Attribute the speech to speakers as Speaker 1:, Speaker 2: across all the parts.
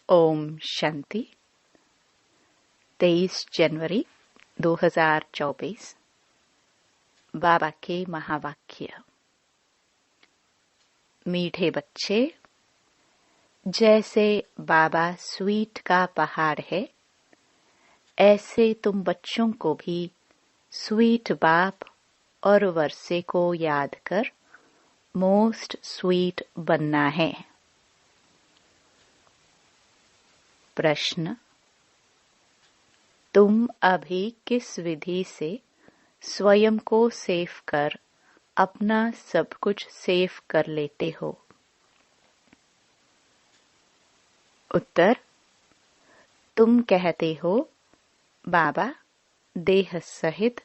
Speaker 1: ओम शांति। 23 जनवरी 2024। बाबा के महावाक्य। मीठे बच्चे, जैसे बाबा स्वीट का पहाड़ है, ऐसे तुम बच्चों को भी स्वीट बाप और वर्षे को याद कर मोस्ट स्वीट बनना है। प्रश्न: तुम अभी किस विधि से स्वयं को सेव कर अपना सब कुछ सेव कर लेते हो? उत्तर: तुम कहते हो, बाबा, देह सहित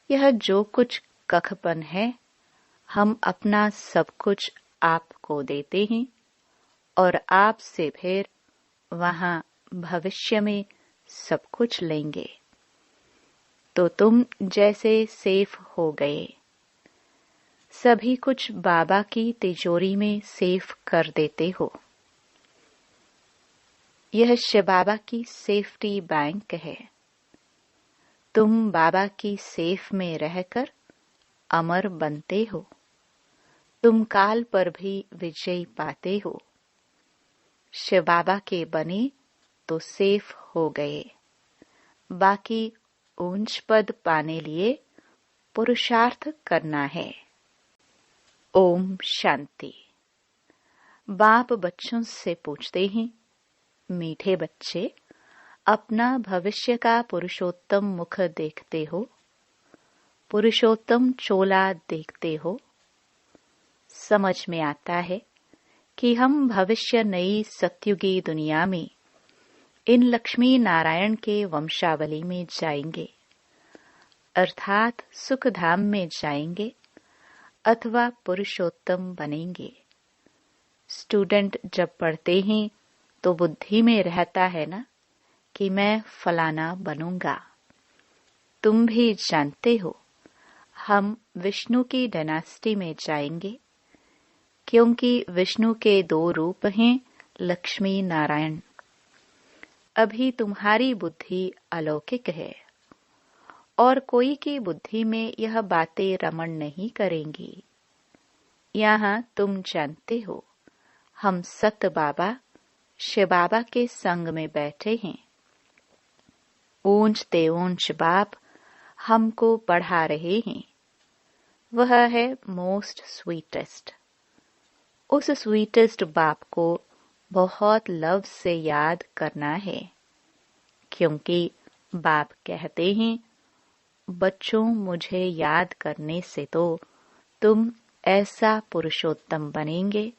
Speaker 1: यह जो कुछ कखपन है, हम अपना सब कुछ आपको देते हैं और आपसे फिर वहां भविष्य में सब कुछ लेंगे। तो तुम जैसे सेफ हो गए, सभी कुछ बाबा की तिजोरी में सेफ कर देते हो। यह शिव बाबा की सेफ्टी बैंक है। तुम बाबा की सेफ में रहकर अमर बनते हो। तुम काल पर भी विजय पाते हो। शिव बाबा के बने तो सेफ हो गए। बाकी ऊंच पद पाने लिए पुरुषार्थ करना है। ओम शांति। बाप बच्चों से पूछते हैं, मीठे बच्चे, अपना भविष्य का पुरुषोत्तम मुख देखते हो? पुरुषोत्तम चोला देखते हो? समझ में आता है कि हम भविष्य नई सत्युगी दुनिया में इन लक्ष्मी नारायण के वंशावली में जाएंगे, अर्थात सुख धाम में जाएंगे अथवा पुरुषोत्तम बनेंगे। स्टूडेंट जब पढ़ते हैं तो बुद्धि में रहता है ना कि मैं फलाना बनूंगा। तुम भी जानते हो, हम विष्णु की डायनेस्टी में जाएंगे, क्योंकि विष्णु के दो रूप हैं, लक्ष्मी नारायण। अभी तुम्हारी बुद्धि अलौकिक है और कोई की बुद्धि में यह बातें रमण नहीं करेंगी। यहाँ तुम जानते हो, हम सत बाबा शिव बाबा के संग में बैठे हैं। ऊंच ते ऊंच बाप हमको पढ़ा रहे हैं। वह है मोस्ट स्वीटेस्ट। उस स्वीटेस्ट बाप को बहुत लव से याद करना है, क्योंकि बाप कहते हैं, बच्चों, मुझे याद करने से तो तुम ऐसा पुरुषोत्तम बनेंगे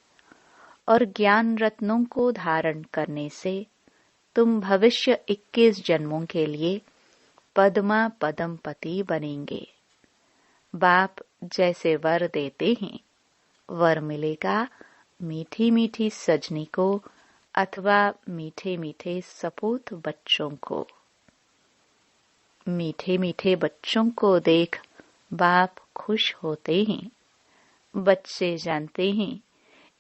Speaker 1: और ज्ञान रत्नों को धारण करने से तुम भविष्य 21 जन्मों के लिए पद्मा पदमपति बनेंगे। बाप जैसे वर देते हैं, वर मिलेगा मीठी मीठी सजनी को अथवा मीठे मीठे सपूत बच्चों को। मीठे मीठे बच्चों को देख बाप खुश होते हैं। बच्चे जानते हैं,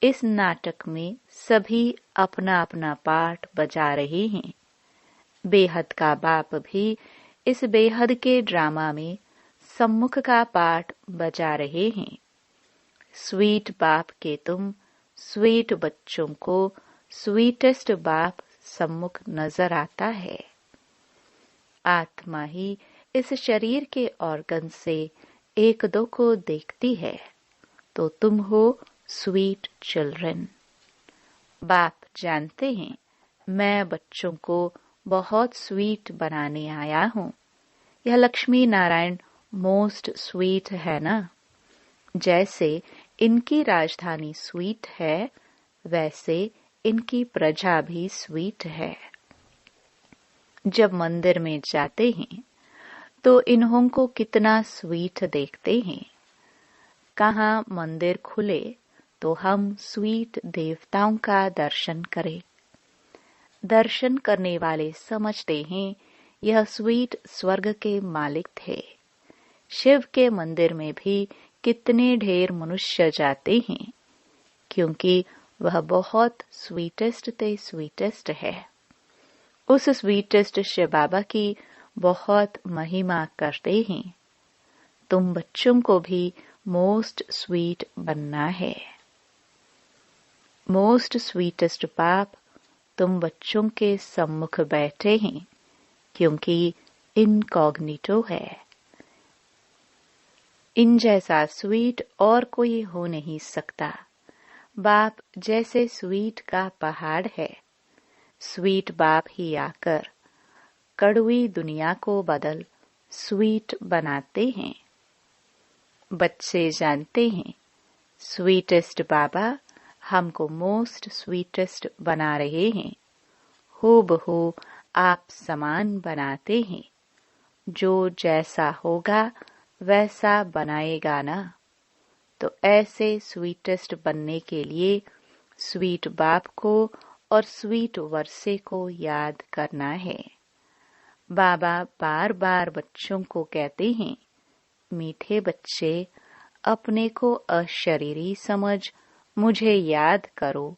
Speaker 1: इस नाटक में सभी अपना अपना पार्ट बजा रहे हैं। बेहद का बाप भी इस बेहद के ड्रामा में सम्मुख का पार्ट बजा रहे हैं। स्वीट बाप के तुम स्वीट बच्चों को स्वीटेस्ट बाप सम्मुख नजर आता है। आत्मा ही इस शरीर के ऑर्गन से एक दो को देखती है, तो तुम हो स्वीट चिल्ड्रन। बाप जानते हैं, मैं बच्चों को बहुत स्वीट बनाने आया हूँ। यह लक्ष्मी नारायण मोस्ट स्वीट है ना। जैसे इनकी राजधानी स्वीट है, वैसे इनकी प्रजा भी स्वीट है। जब मंदिर में जाते हैं तो इन्हों को कितना स्वीट देखते हैं। कहाँ मंदिर खुले तो हम स्वीट देवताओं का दर्शन करें। दर्शन करने वाले समझते हैं, यह स्वीट स्वर्ग के मालिक थे। शिव के मंदिर में भी कितने ढेर मनुष्य जाते हैं, क्योंकि वह बहुत स्वीटेस्ट ते स्वीटेस्ट है। उस स्वीटेस्ट शिव बाबा की बहुत महिमा करते हैं। तुम बच्चों को भी मोस्ट स्वीट बनना है। मोस्ट स्वीटेस्ट बाप तुम बच्चों के सम्मुख बैठे हैं, क्योंकि इनकॉग्निटो है। इन जैसा स्वीट और कोई हो नहीं सकता। बाप जैसे स्वीट का पहाड़ है, स्वीट बाप ही आकर कड़वी दुनिया को बदल स्वीट बनाते हैं। बच्चे जानते हैं स्वीटेस्ट बाबा हमको मोस्ट स्वीटेस्ट बना रहे हैं। हूबहू आप समान बनाते हैं। जो जैसा होगा वैसा बनाएगा ना। तो ऐसे स्वीटेस्ट बनने के लिए स्वीट बाप को और स्वीट वर्षे को याद करना है। बाबा बार बार बच्चों को कहते हैं, मीठे बच्चे, अपने को अशरीरी समझ मुझे याद करो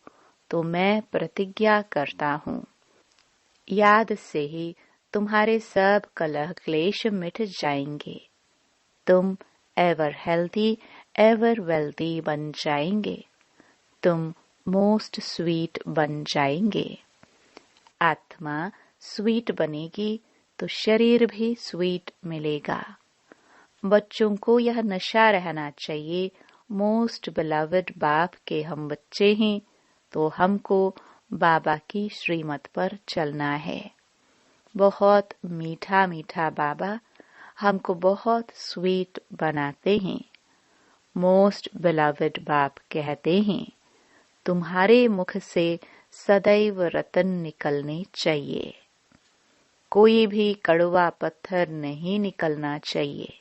Speaker 1: तो मैं प्रतिज्ञा करता हूँ। याद से ही तुम्हारे सब कलह क्लेश मिट जाएंगे। तुम एवर हेल्दी एवर वेल्दी बन जाएंगे। तुम मोस्ट स्वीट बन जाएंगे। आत्मा स्वीट बनेगी तो शरीर भी स्वीट मिलेगा। बच्चों को यह नशा रहना चाहिए, मोस्ट बिलवड बाप के हम बच्चे हैं, तो हमको बाबा की श्रीमत पर चलना है। बहुत मीठा मीठा बाबा हमको बहुत स्वीट बनाते हैं। मोस्ट बिलवड बाप कहते हैं, तुम्हारे मुख से सदैव रतन निकलने चाहिए। कोई भी कड़वा पत्थर नहीं निकलना चाहिए।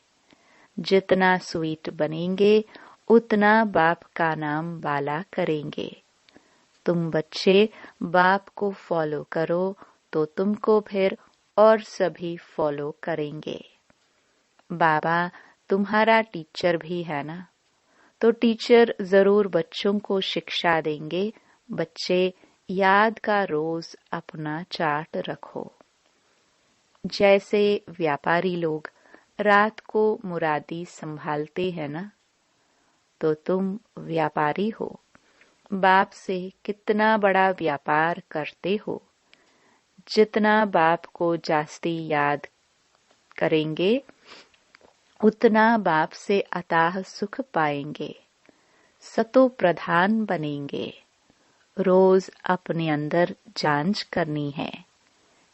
Speaker 1: जितना स्वीट बनेंगे उतना बाप का नाम बाला करेंगे। तुम बच्चे बाप को फॉलो करो तो तुमको फिर और सभी फॉलो करेंगे। बाबा तुम्हारा टीचर भी है ना, तो टीचर जरूर बच्चों को शिक्षा देंगे। बच्चे याद का रोज अपना चार्ट रखो। जैसे व्यापारी लोग रात को मुरादी संभालते हैं ना, तो तुम व्यापारी हो। बाप से कितना बड़ा व्यापार करते हो। जितना बाप को जास्ती याद करेंगे उतना बाप से अताह सुख पाएंगे। सतो प्रधान बनेंगे। रोज अपने अंदर जांच करनी है।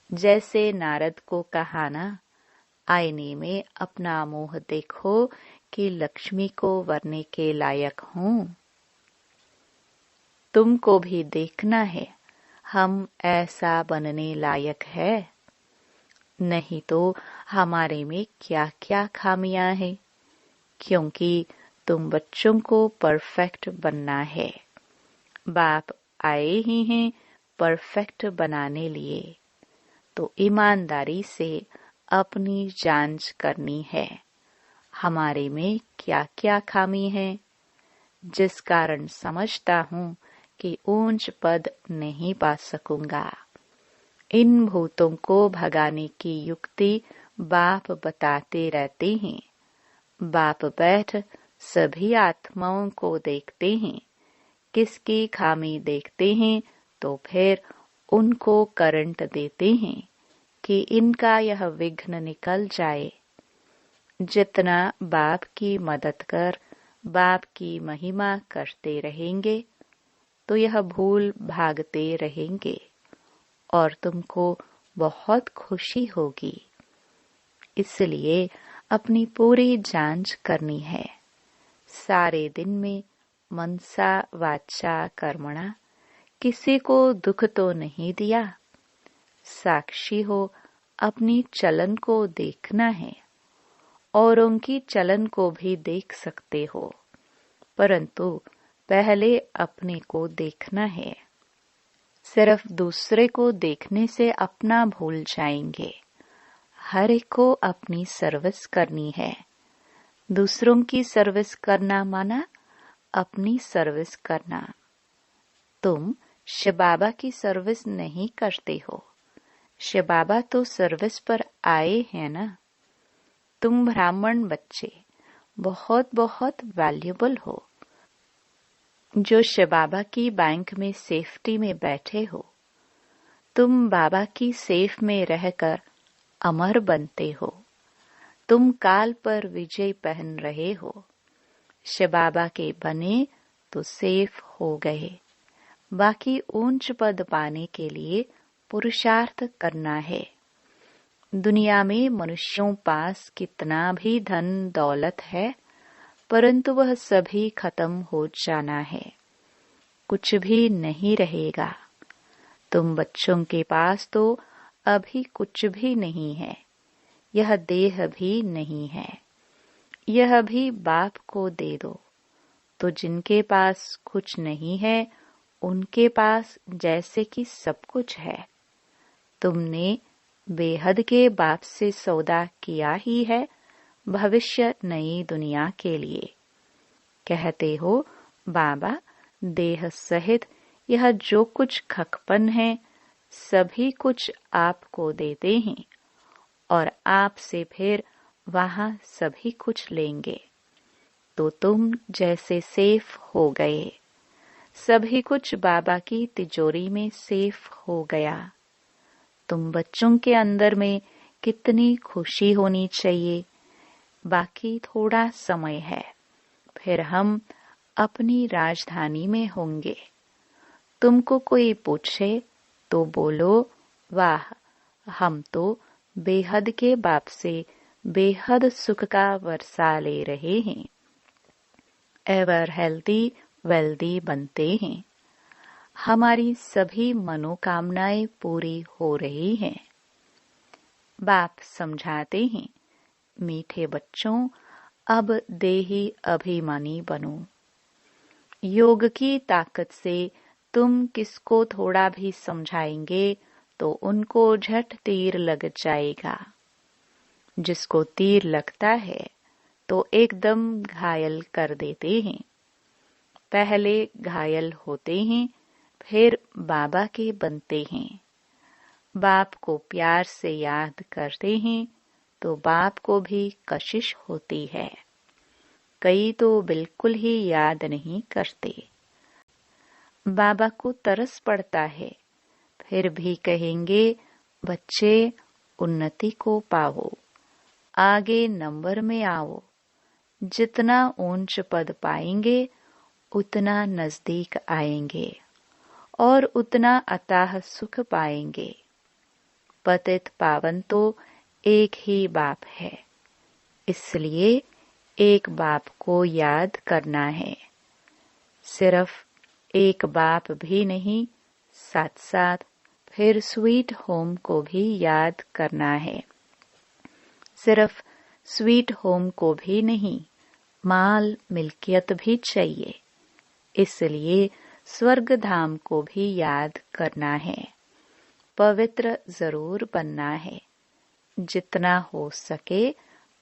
Speaker 1: जैसे नारद को कहा ना, आईने में अपना मुंह देखो कि लक्ष्मी को वरने के लायक हूं। तुमको भी देखना है हम ऐसा बनने लायक है, नहीं तो हमारे में क्या क्या खामियां हैं। क्योंकि तुम बच्चों को परफेक्ट बनना है। बाप आए ही हैं परफेक्ट बनाने लिए, तो ईमानदारी से अपनी जांच करनी है। हमारे में क्या क्या खामी है, जिस कारण समझता हूँ कि ऊंच पद नहीं पा सकूंगा। इन भूतों को भगाने की युक्ति बाप बताते रहते हैं। बाप बैठ सभी आत्माओं को देखते हैं। किसकी खामी देखते हैं तो फिर उनको करंट देते हैं कि इनका यह विघ्न निकल जाए। जितना बाप की मदद कर बाप की महिमा करते रहेंगे तो यह भूल भागते रहेंगे और तुमको बहुत खुशी होगी। इसलिए अपनी पूरी जांच करनी है। सारे दिन में मनसा वाचा कर्मणा किसी को दुख तो नहीं दिया। साक्षी हो अपनी चलन को देखना है। औरों की चलन को भी देख सकते हो, परंतु पहले अपने को देखना है। सिर्फ दूसरे को देखने से अपना भूल जाएंगे। हर एक को अपनी सर्विस करनी है। दूसरों की सर्विस करना माना अपनी सर्विस करना। तुम शिव बाबा की सर्विस नहीं करते हो। शिव बाबा तो सर्विस पर आए हैं ना। तुम ब्राह्मण बच्चे बहुत बहुत वैल्यूबल हो, जो शिव बाबा की बैंक में सेफ्टी में बैठे हो। तुम बाबा की सेफ में रहकर अमर बनते हो। तुम काल पर विजय पहन रहे हो। शिव बाबा के बने तो सेफ हो गए। बाकी ऊंच पद पाने के लिए पुरुषार्थ करना है। दुनिया में मनुष्यों पास कितना भी धन दौलत है, परंतु वह सभी खत्म हो जाना है। कुछ भी नहीं रहेगा। तुम बच्चों के पास तो अभी कुछ भी नहीं है। यह देह भी नहीं है। यह भी बाप को दे दो। तो जिनके पास कुछ नहीं है, उनके पास जैसे कि सब कुछ है। तुमने बेहद के बाप से सौदा किया ही है, भविष्य नई दुनिया के लिए। कहते हो बाबा देह सहित यह जो कुछ खकपन है, सभी कुछ आपको देते हैं और आपसे फिर वहां सभी कुछ लेंगे। तो तुम जैसे सेफ हो गए। सभी कुछ बाबा की तिजोरी में सेफ हो गया। तुम बच्चों के अंदर में कितनी खुशी होनी चाहिए। बाकी थोड़ा समय है, फिर हम अपनी राजधानी में होंगे। तुमको कोई पूछे तो बोलो, वाह, हम तो बेहद के बाप से बेहद सुख का वर्षा ले रहे हैं। एवर हेल्दी वेल्दी बनते हैं। हमारी सभी मनोकामनाएं पूरी हो रही हैं। बाप समझाते हैं, मीठे बच्चों, अब देही अभिमानी बनो। योग की ताकत से तुम किसको थोड़ा भी समझाएंगे तो उनको झट तीर लग जाएगा। जिसको तीर लगता है तो एकदम घायल कर देते हैं। पहले घायल होते हैं, फिर बाबा के बनते हैं। बाप को प्यार से याद करते हैं तो बाप को भी कशिश होती है। कई तो बिल्कुल ही याद नहीं करते। बाबा को तरस पड़ता है, फिर भी कहेंगे, बच्चे उन्नति को पाओ, आगे नंबर में आओ। जितना ऊंच पद पाएंगे उतना नजदीक आएंगे और उतना अथाह सुख पाएंगे। पतित पावन तो एक ही बाप है, इसलिए एक बाप को याद करना है। सिर्फ एक बाप भी नहीं, साथ साथ फिर स्वीट होम को भी याद करना है। सिर्फ स्वीट होम को भी नहीं, माल मिल्कियत भी चाहिए। इसलिए स्वर्ग धाम को भी याद करना है। पवित्र जरूर बनना है। जितना हो सके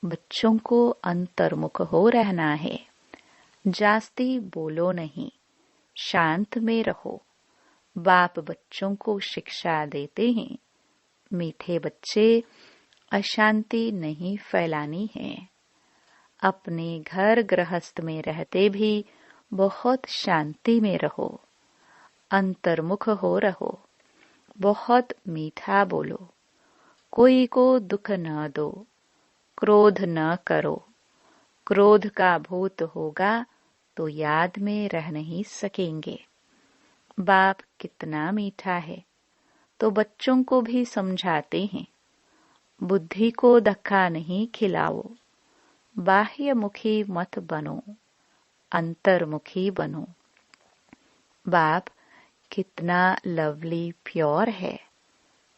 Speaker 1: बच्चों को अंतर्मुख हो रहना है। जास्ती बोलो नहीं, शांत में रहो। बाप बच्चों को शिक्षा देते हैं, मीठे बच्चे, अशांति नहीं फैलानी है। अपने घर गृहस्थ में रहते भी बहुत शांति में रहो। अंतर्मुख हो रहो। बहुत मीठा बोलो। कोई को दुख न दो। क्रोध न करो। क्रोध का भूत होगा तो याद में रह नहीं सकेंगे। बाप कितना मीठा है, तो बच्चों को भी समझाते हैं, बुद्धि को धक्का नहीं खिलाओ। बाह्यमुखी मत बनो, अंतर्मुखी बनो। बाप कितना लवली प्योर है।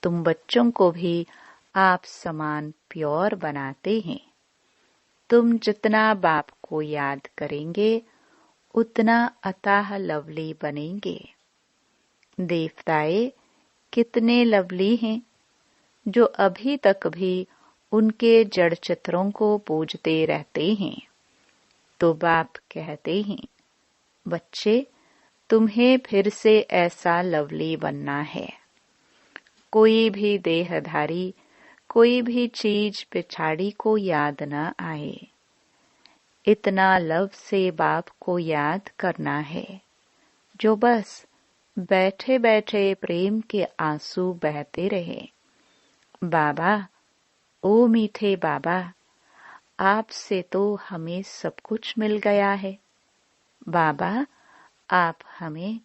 Speaker 1: तुम बच्चों को भी आप समान प्योर बनाते हैं। तुम जितना बाप को याद करेंगे उतना अथाह लवली बनेंगे। देवताएं कितने लवली हैं, जो अभी तक भी उनके जड़ चित्रों को पूजते रहते हैं। तो बाप कहते हैं, बच्चे तुम्हें फिर से ऐसा लवली बनना है। कोई भी देहधारी, कोई भी चीज पिछाड़ी को याद न आए। इतना लव से बाप को याद करना है, जो बस बैठे बैठे प्रेम के आंसू बहते रहे। बाबा, ओ मीठे बाबा, आपसे तो हमें सब कुछ मिल गया है। बाबा, आप हमें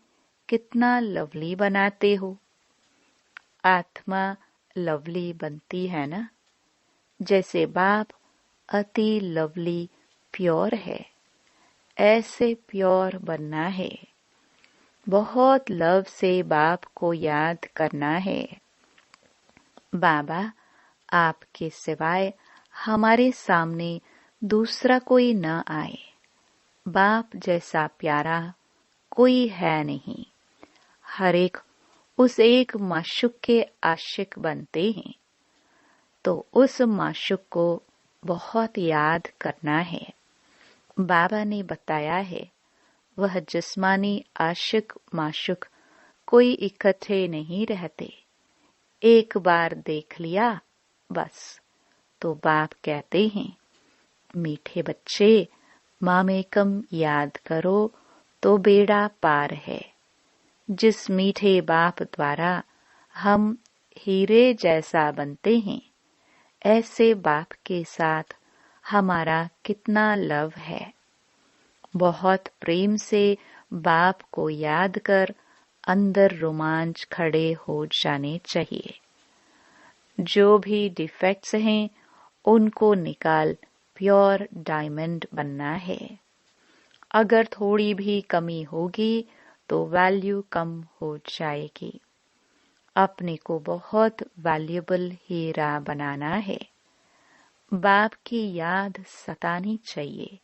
Speaker 1: कितना लवली बनाते हो। आत्मा लवली बनती है ना, जैसे बाप अति लवली प्योर है, ऐसे प्योर बनना है। बहुत लव से बाप को याद करना है। बाबा, आपके सिवाय हमारे सामने दूसरा कोई न आए। बाप जैसा प्यारा कोई है नहीं। हर एक उस एक माशुक के आशिक बनते हैं, तो उस माशुक को बहुत याद करना है। बाबा ने बताया है, वह जिस्मानी आशिक माशुक कोई इकट्ठे नहीं रहते। एक बार देख लिया बस। तो बाप कहते हैं, मीठे बच्चे, मामेकम याद करो तो बेड़ा पार है। जिस मीठे बाप द्वारा हम हीरे जैसा बनते हैं, ऐसे बाप के साथ हमारा कितना लव है। बहुत प्रेम से बाप को याद कर अंदर रोमांच खड़े हो जाने चाहिए। जो भी डिफेक्ट्स हैं उनको निकाल प्योर डायमंड बनना है। अगर थोड़ी भी कमी होगी तो वैल्यू कम हो जाएगी। अपने को बहुत वैल्यूएबल हीरा बनाना है। बाप की याद सतानी चाहिए,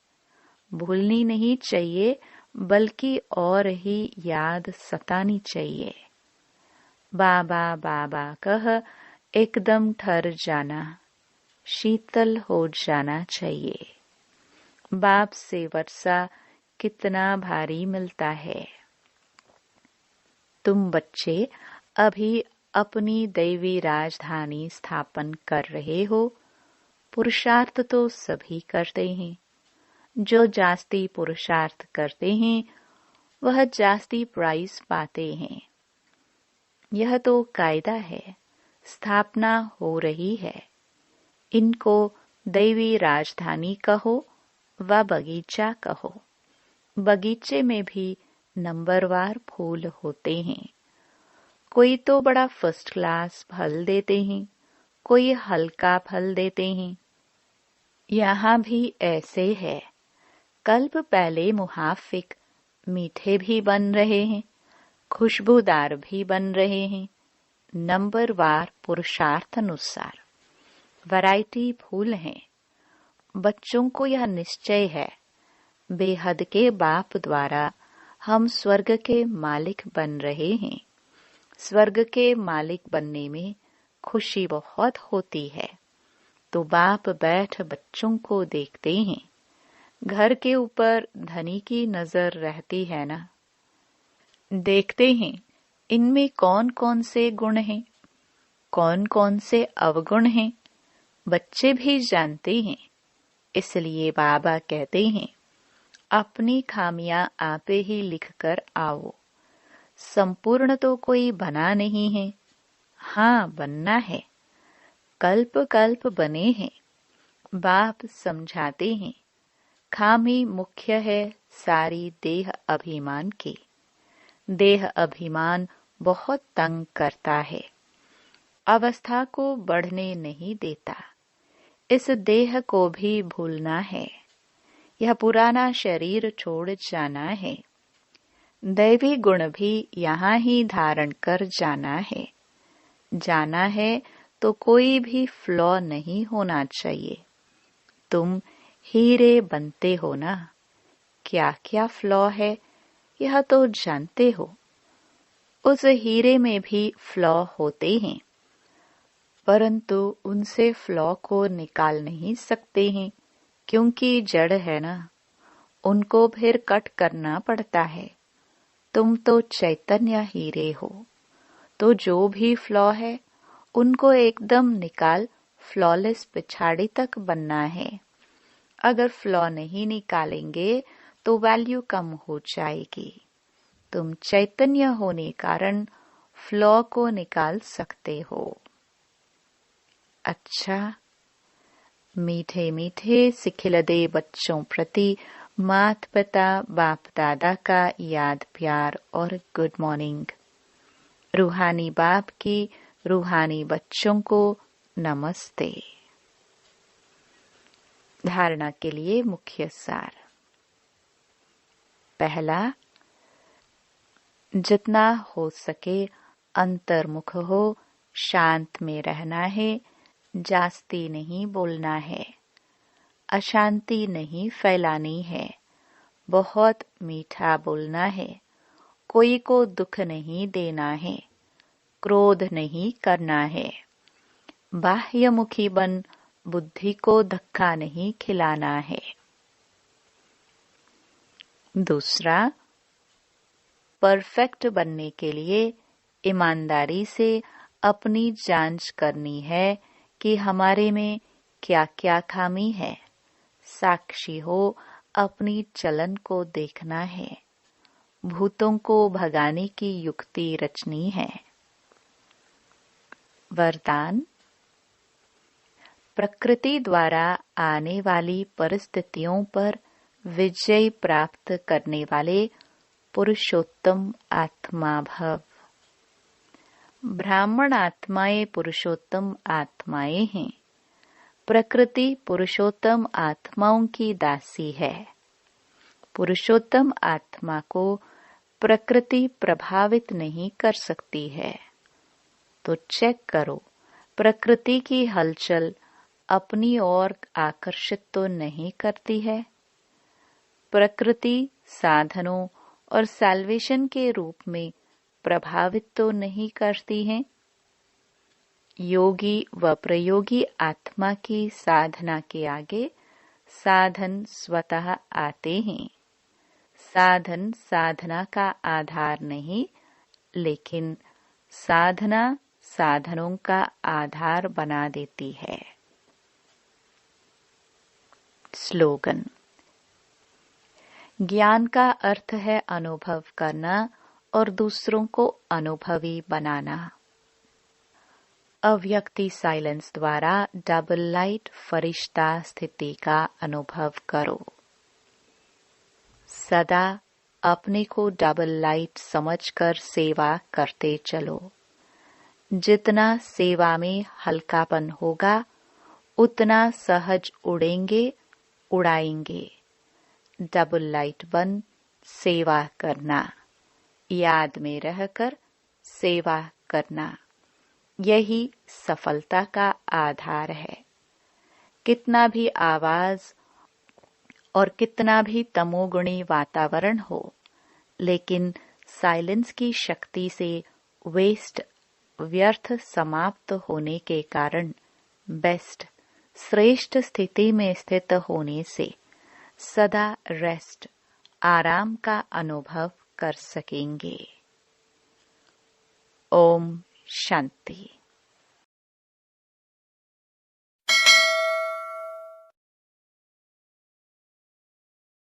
Speaker 1: भूलनी नहीं चाहिए, बल्कि और ही याद सतानी चाहिए। बाबा बाबा कह एकदम ठहर जाना, शीतल हो जाना चाहिए। बाप से वर्षा कितना भारी मिलता है। तुम बच्चे अभी अपनी दैवी राजधानी स्थापन कर रहे हो। पुरुषार्थ तो सभी करते हैं। जो जास्ती पुरुषार्थ करते हैं वह जास्ती प्राइज पाते हैं। यह तो कायदा है। स्थापना हो रही है। इनको दैवी राजधानी कहो व बगीचा कहो। बगीचे में भी नंबरवार फूल होते हैं। कोई तो बड़ा फर्स्ट क्लास फल देते हैं, कोई हल्का फल देते हैं। यहाँ भी ऐसे है। कल्प पहले मुहाफिक मीठे भी बन रहे हैं, खुशबूदार भी बन रहे हैं। नंबरवार पुरुषार्थ अनुसार वैरायटी फूल हैं। बच्चों को यह निश्चय है, बेहद के बाप द्वारा हम स्वर्ग के मालिक बन रहे हैं। स्वर्ग के मालिक बनने में खुशी बहुत होती है। तो बाप बैठ बच्चों को देखते हैं। घर के ऊपर धनी की नजर रहती है ना। देखते हैं इनमें कौन कौन से गुण हैं, कौन कौन से अवगुण हैं। बच्चे भी जानते हैं। इसलिए बाबा कहते हैं, अपनी खामियां आप ही लिख कर आओ। संपूर्ण तो कोई बना नहीं है। हाँ, बनना है। कल्प कल्प बने हैं। बाप समझाते हैं, खामी मुख्य है सारी देह अभिमान की। देह अभिमान बहुत तंग करता है, अवस्था को बढ़ने नहीं देता। इस देह को भी भूलना है। यह पुराना शरीर छोड़ जाना है। दैवी गुण भी यहाँ ही धारण कर जाना है। जाना है तो कोई भी फ्लॉ नहीं होना चाहिए। तुम हीरे बनते हो ना। क्या क्या फ्लॉ है यह तो जानते हो। उस हीरे में भी फ्लॉ होते हैं, परंतु उनसे फ्लॉ को निकाल नहीं सकते हैं, क्योंकि जड़ है ना। उनको फिर कट करना पड़ता है। तुम तो चैतन्य हीरे हो। तो जो भी फ्लॉ है उनको एकदम निकाल फ्लॉलेस पिछाड़ी तक बनना है। अगर फ्लॉ नहीं निकालेंगे तो वैल्यू कम हो जाएगी। तुम चैतन्य होने कारण फ्लॉ को निकाल सकते हो। अच्छा, मीठे मीठे सिखिलदे बच्चों प्रति माता पिता बाप दादा का याद प्यार और गुड मॉर्निंग। रूहानी बाप की रूहानी बच्चों को नमस्ते। धारणा के लिए मुख्य सार। पहला, जितना हो सके अंतर्मुख हो, शांत में रहना है, जास्ती नहीं बोलना है, अशांति नहीं फैलानी है, बहुत मीठा बोलना है, कोई को दुख नहीं देना है, क्रोध नहीं करना है, बाह्यमुखी बन बुद्धि को धक्का नहीं खिलाना है। दूसरा, परफेक्ट बनने के लिए ईमानदारी से अपनी जांच करनी है कि हमारे में क्या क्या खामी है। साक्षी हो अपनी चलन को देखना है, भूतों को भगाने की युक्ति रचनी है। वरदान। प्रकृति द्वारा आने वाली परिस्थितियों पर विजय प्राप्त करने वाले पुरुषोत्तम आत्मा भव। ब्राह्मण आत्माएं पुरुषोत्तम आत्माएं हैं। प्रकृति पुरुषोत्तम आत्माओं की दासी है। पुरुषोत्तम आत्मा को प्रकृति प्रभावित नहीं कर सकती है। तो चेक करो, प्रकृति की हलचल अपनी ओर आकर्षित तो नहीं करती है। प्रकृति साधनों और सैल्वेशन के रूप में प्रभावित तो नहीं करती है। योगी व प्रयोगी आत्मा की साधना के आगे साधन स्वतः आते हैं। साधन साधना का आधार नहीं, लेकिन साधना साधनों का आधार बना देती है। स्लोगन। ज्ञान का अर्थ है अनुभव करना और दूसरों को अनुभवी बनाना। अव्यक्ति साइलेंस द्वारा डबल लाइट फरिश्ता स्थिति का अनुभव करो। सदा अपने को डबल लाइट समझकर सेवा करते चलो। जितना सेवा में हल्कापन होगा उतना सहज उड़ेंगे, उड़ाएंगे। डबल लाइट बन सेवा करना, याद में रहकर सेवा करना, यही सफलता का आधार है। कितना भी आवाज और कितना भी तमोगुणी वातावरण हो, लेकिन साइलेंस की शक्ति से वेस्ट व्यर्थ समाप्त होने के कारण बेस्ट श्रेष्ठ स्थिति में स्थित होने से सदा रेस्ट आराम का अनुभव कर सकेंगे। ओम शांति।